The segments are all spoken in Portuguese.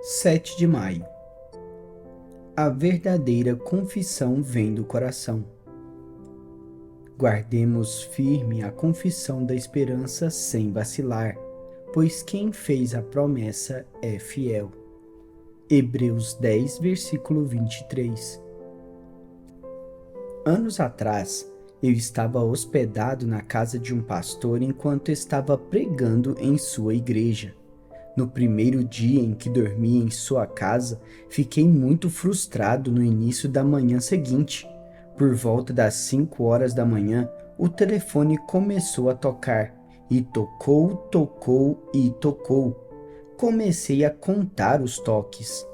7 de maio. A verdadeira confissão vem do coração. Guardemos firme a confissão da esperança sem vacilar, pois quem fez a promessa é fiel. Hebreus 10, versículo 23. Anos atrás, eu estava hospedado na casa de um pastor enquanto estava pregando em sua igreja. No primeiro dia em que dormi em sua casa, fiquei muito frustrado no início da manhã seguinte. Por volta das 5 horas da manhã, o telefone começou a tocar, e tocou, tocou e tocou. Comecei a contar os toques.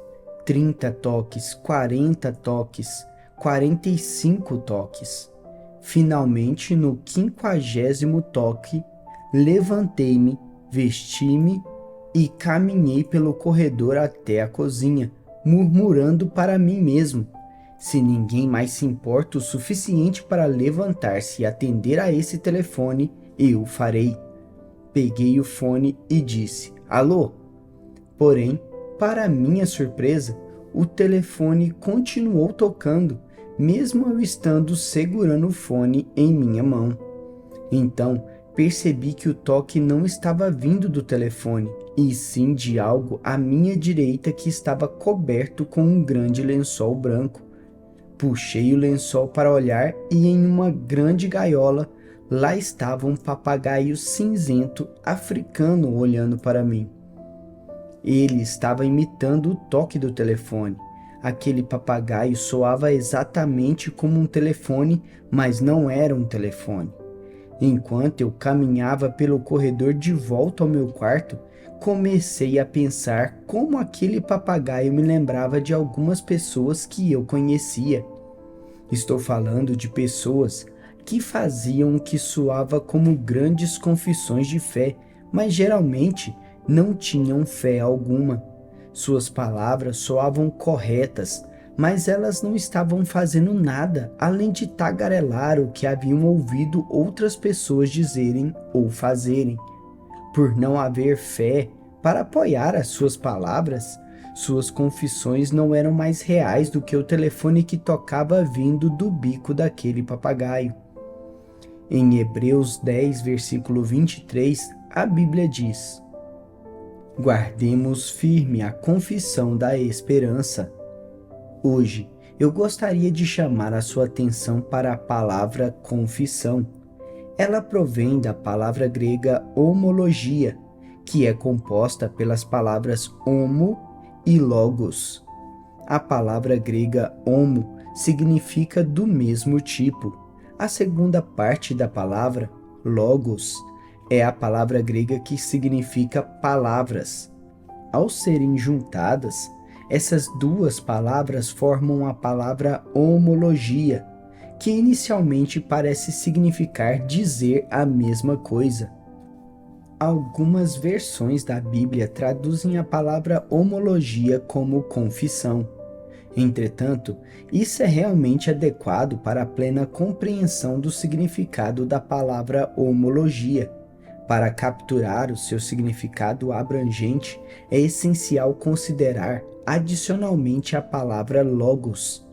30 toques, 40 toques, 45 toques. Finalmente, no 50º toque, levantei-me, vesti-me e caminhei pelo corredor até a cozinha, murmurando para mim mesmo: se ninguém mais se importa o suficiente para levantar-se e atender a esse telefone, eu farei. Peguei o fone e disse: alô? Porém, para minha surpresa, o telefone continuou tocando, mesmo eu estando segurando o fone em minha mão. Então, percebi que o toque não estava vindo do telefone, e sim de algo à minha direita que estava coberto com um grande lençol branco. Puxei o lençol para olhar e em uma grande gaiola, lá estava um papagaio cinzento africano olhando para mim. Ele estava imitando o toque do telefone. Aquele papagaio soava exatamente como um telefone, mas não era um telefone. Enquanto eu caminhava pelo corredor de volta ao meu quarto, comecei a pensar como aquele papagaio me lembrava de algumas pessoas que eu conhecia. Estou falando de pessoas que faziam o que soava como grandes confissões de fé, mas geralmente não tinham fé alguma. Suas palavras soavam corretas, mas elas não estavam fazendo nada além de tagarelar o que haviam ouvido outras pessoas dizerem ou fazerem. Por não haver fé para apoiar as suas palavras, suas confissões não eram mais reais do que o telefone que tocava vindo do bico daquele papagaio. Em Hebreus 10, versículo 23, a Bíblia diz: guardemos firme a confissão da esperança. Hoje, eu gostaria de chamar a sua atenção para a palavra confissão. Ela provém da palavra grega homologia, que é composta pelas palavras homo e logos. A palavra grega homo significa do mesmo tipo. A segunda parte da palavra, logos, é a palavra grega que significa palavras. Ao serem juntadas, essas duas palavras formam a palavra homologia, que inicialmente parece significar dizer a mesma coisa. Algumas versões da Bíblia traduzem a palavra homologia como confissão. Entretanto, isso é realmente adequado para a plena compreensão do significado da palavra homologia. Para capturar o seu significado abrangente, é essencial considerar adicionalmente a palavra logos.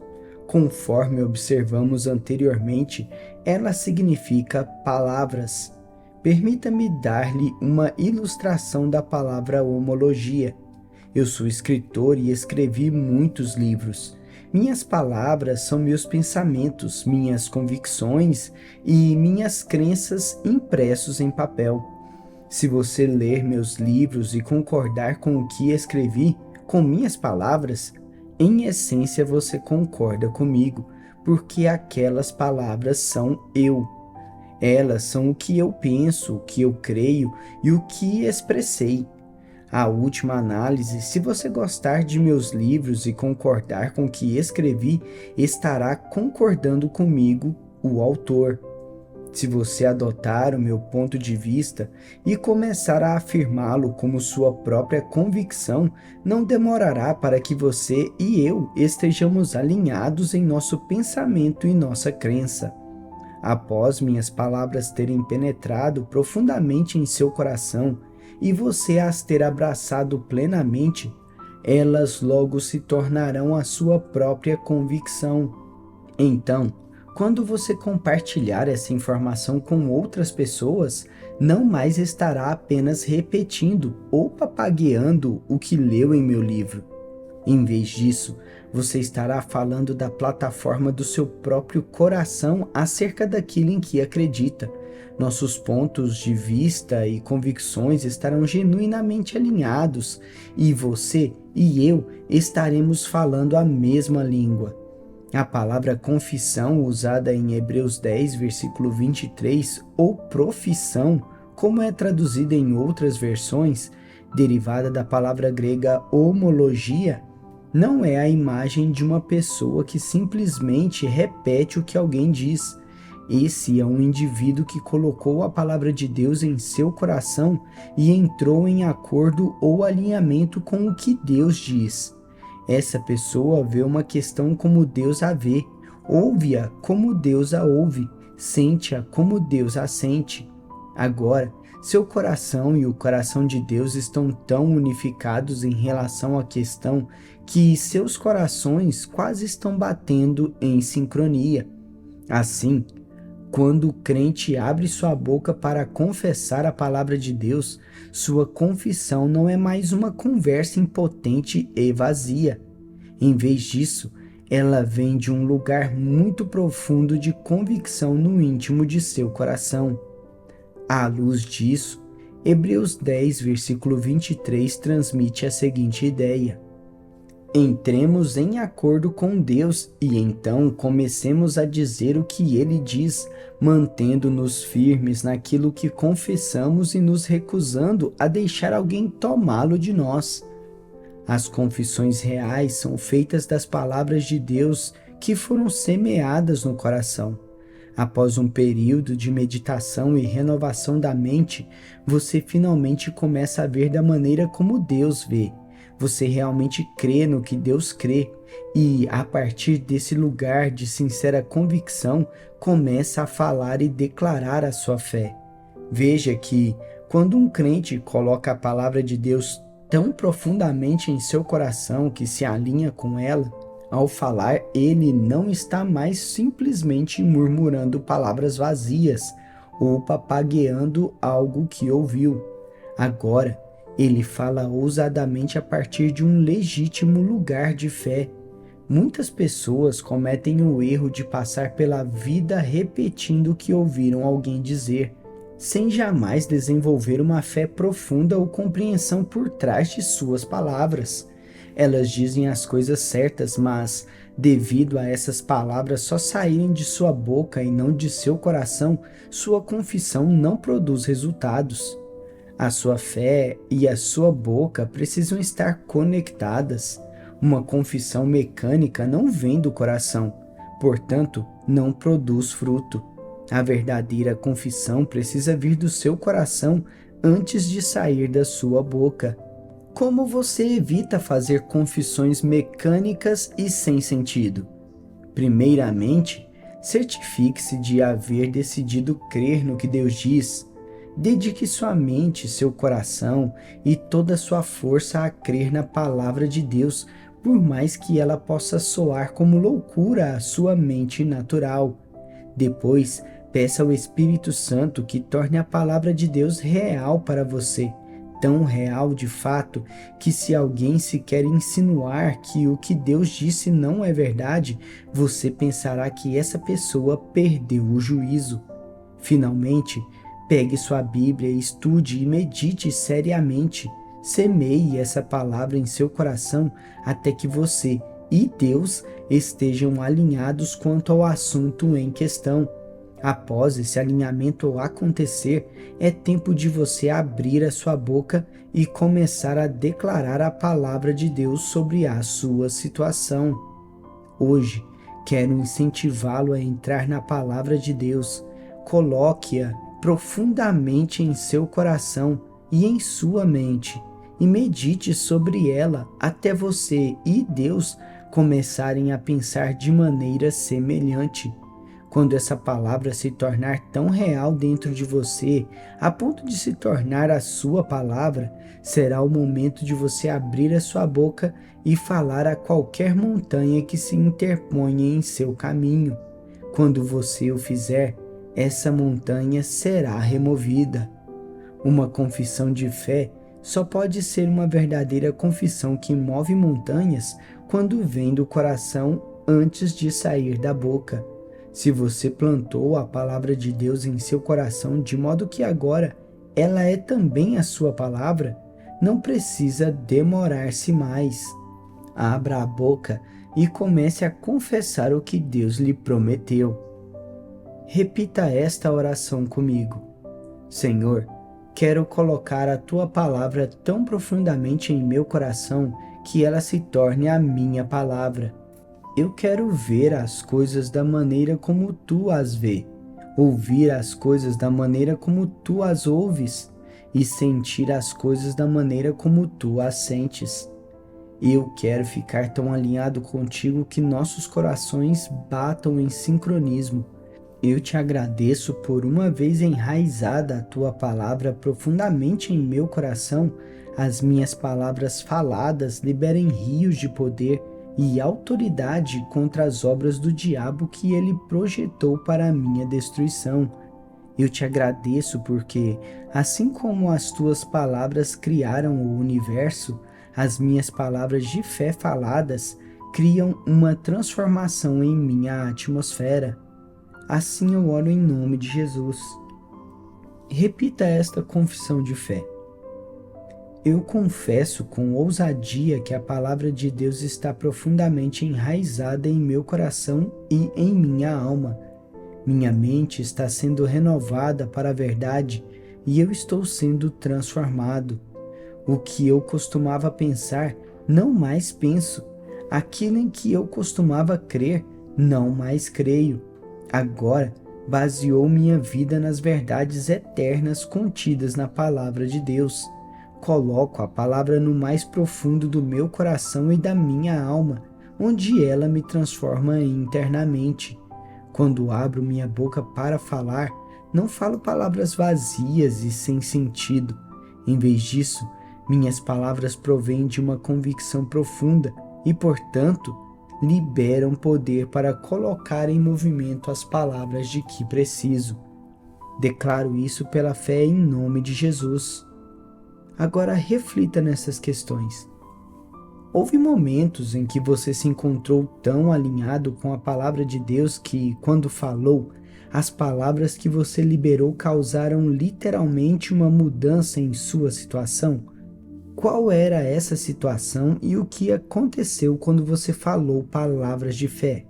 Conforme observamos anteriormente, ela significa palavras. Permita-me dar-lhe uma ilustração da palavra homologia. Eu sou escritor e escrevi muitos livros. Minhas palavras são meus pensamentos, minhas convicções e minhas crenças impressos em papel. Se você ler meus livros e concordar com o que escrevi, com minhas palavras, em essência você concorda comigo, porque aquelas palavras são eu. Elas são o que eu penso, o que eu creio e o que expressei. A última análise, se você gostar de meus livros e concordar com o que escrevi, estará concordando comigo, o autor. Se você adotar o meu ponto de vista e começar a afirmá-lo como sua própria convicção, não demorará para que você e eu estejamos alinhados em nosso pensamento e nossa crença. Após minhas palavras terem penetrado profundamente em seu coração e você as ter abraçado plenamente, elas logo se tornarão a sua própria convicção. Então, quando você compartilhar essa informação com outras pessoas, não mais estará apenas repetindo ou papagueando o que leu em meu livro. Em vez disso, você estará falando da plataforma do seu próprio coração acerca daquilo em que acredita. Nossos pontos de vista e convicções estarão genuinamente alinhados e você e eu estaremos falando a mesma língua. A palavra confissão, usada em Hebreus 10, versículo 23, ou profissão, como é traduzida em outras versões, derivada da palavra grega homologia, não é a imagem de uma pessoa que simplesmente repete o que alguém diz. Esse é um indivíduo que colocou a palavra de Deus em seu coração e entrou em acordo ou alinhamento com o que Deus diz. Essa pessoa vê uma questão como Deus a vê, ouve-a como Deus a ouve, sente-a como Deus a sente. Agora, seu coração e o coração de Deus estão tão unificados em relação à questão que seus corações quase estão batendo em sincronia. Assim, quando o crente abre sua boca para confessar a palavra de Deus, sua confissão não é mais uma conversa impotente e vazia. Em vez disso, ela vem de um lugar muito profundo de convicção no íntimo de seu coração. À luz disso, Hebreus 10, versículo 23 transmite a seguinte ideia: entremos em acordo com Deus e então comecemos a dizer o que Ele diz, mantendo-nos firmes naquilo que confessamos e nos recusando a deixar alguém tomá-lo de nós. As confissões reais são feitas das palavras de Deus que foram semeadas no coração. Após um período de meditação e renovação da mente, você finalmente começa a ver da maneira como Deus vê. Você realmente crê no que Deus crê e, a partir desse lugar de sincera convicção, começa a falar e declarar a sua fé. Veja que, quando um crente coloca a palavra de Deus tão profundamente em seu coração que se alinha com ela, ao falar, ele não está mais simplesmente murmurando palavras vazias ou papagueando algo que ouviu. Agora, ele fala ousadamente a partir de um legítimo lugar de fé. Muitas pessoas cometem o erro de passar pela vida repetindo o que ouviram alguém dizer, sem jamais desenvolver uma fé profunda ou compreensão por trás de suas palavras. Elas dizem as coisas certas, mas, devido a essas palavras só saírem de sua boca e não de seu coração, sua confissão não produz resultados. A sua fé e a sua boca precisam estar conectadas. Uma confissão mecânica não vem do coração, portanto, não produz fruto. A verdadeira confissão precisa vir do seu coração antes de sair da sua boca. Como você evita fazer confissões mecânicas e sem sentido? Primeiramente, certifique-se de haver decidido crer no que Deus diz. Dedique sua mente, seu coração e toda a sua força a crer na palavra de Deus, por mais que ela possa soar como loucura à sua mente natural. Depois, peça ao Espírito Santo que torne a palavra de Deus real para você. Tão real de fato que, se alguém se quer insinuar que o que Deus disse não é verdade, você pensará que essa pessoa perdeu o juízo. Finalmente, pegue sua Bíblia, estude e medite seriamente. Semeie essa palavra em seu coração até que você e Deus estejam alinhados quanto ao assunto em questão. Após esse alinhamento acontecer, é tempo de você abrir a sua boca e começar a declarar a palavra de Deus sobre a sua situação. Hoje, quero incentivá-lo a entrar na palavra de Deus. Coloque-a profundamente em seu coração e em sua mente e medite sobre ela até você e Deus começarem a pensar de maneira semelhante. Quando essa palavra se tornar tão real dentro de você, a ponto de se tornar a sua palavra, será o momento de você abrir a sua boca e falar a qualquer montanha que se interponha em seu caminho. Quando você o fizer, essa montanha será removida. Uma confissão de fé só pode ser uma verdadeira confissão que move montanhas quando vem do coração antes de sair da boca. Se você plantou a palavra de Deus em seu coração de modo que agora ela é também a sua palavra, não precisa demorar-se mais. Abra a boca e comece a confessar o que Deus lhe prometeu. Repita esta oração comigo. Senhor, quero colocar a tua palavra tão profundamente em meu coração que ela se torne a minha palavra. Eu quero ver as coisas da maneira como tu as vê, ouvir as coisas da maneira como tu as ouves e sentir as coisas da maneira como tu as sentes. Eu quero ficar tão alinhado contigo que nossos corações batam em sincronismo. Eu te agradeço por uma vez enraizada a tua palavra profundamente em meu coração, as minhas palavras faladas liberem rios de poder e autoridade contra as obras do diabo que ele projetou para a minha destruição. Eu te agradeço porque, assim como as tuas palavras criaram o universo, as minhas palavras de fé faladas criam uma transformação em minha atmosfera. Assim eu oro em nome de Jesus. Repita esta confissão de fé. Eu confesso com ousadia que a palavra de Deus está profundamente enraizada em meu coração e em minha alma. Minha mente está sendo renovada para a verdade e eu estou sendo transformado. O que eu costumava pensar, não mais penso. Aquilo em que eu costumava crer, não mais creio. Agora, baseou minha vida nas verdades eternas contidas na palavra de Deus. Coloco a palavra no mais profundo do meu coração e da minha alma, onde ela me transforma internamente. Quando abro minha boca para falar, não falo palavras vazias e sem sentido. Em vez disso, minhas palavras provêm de uma convicção profunda e, portanto, liberam poder para colocar em movimento as palavras de que preciso. Declaro isso pela fé em nome de Jesus. Agora reflita nessas questões. Houve momentos em que você se encontrou tão alinhado com a palavra de Deus que, quando falou, as palavras que você liberou causaram literalmente uma mudança em sua situação? Qual era essa situação e o que aconteceu quando você falou palavras de fé?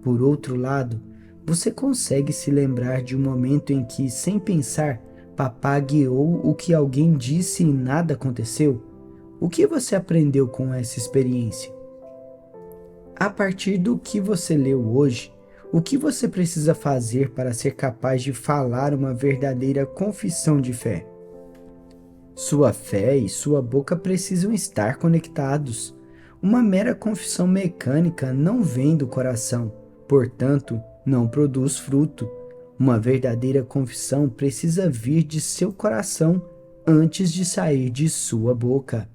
Por outro lado, você consegue se lembrar de um momento em que, sem pensar, papagueou o que alguém disse e nada aconteceu? O que você aprendeu com essa experiência? A partir do que você leu hoje, o que você precisa fazer para ser capaz de falar uma verdadeira confissão de fé? Sua fé e sua boca precisam estar conectados. Uma mera confissão mecânica não vem do coração, portanto, não produz fruto. Uma verdadeira confissão precisa vir de seu coração antes de sair de sua boca.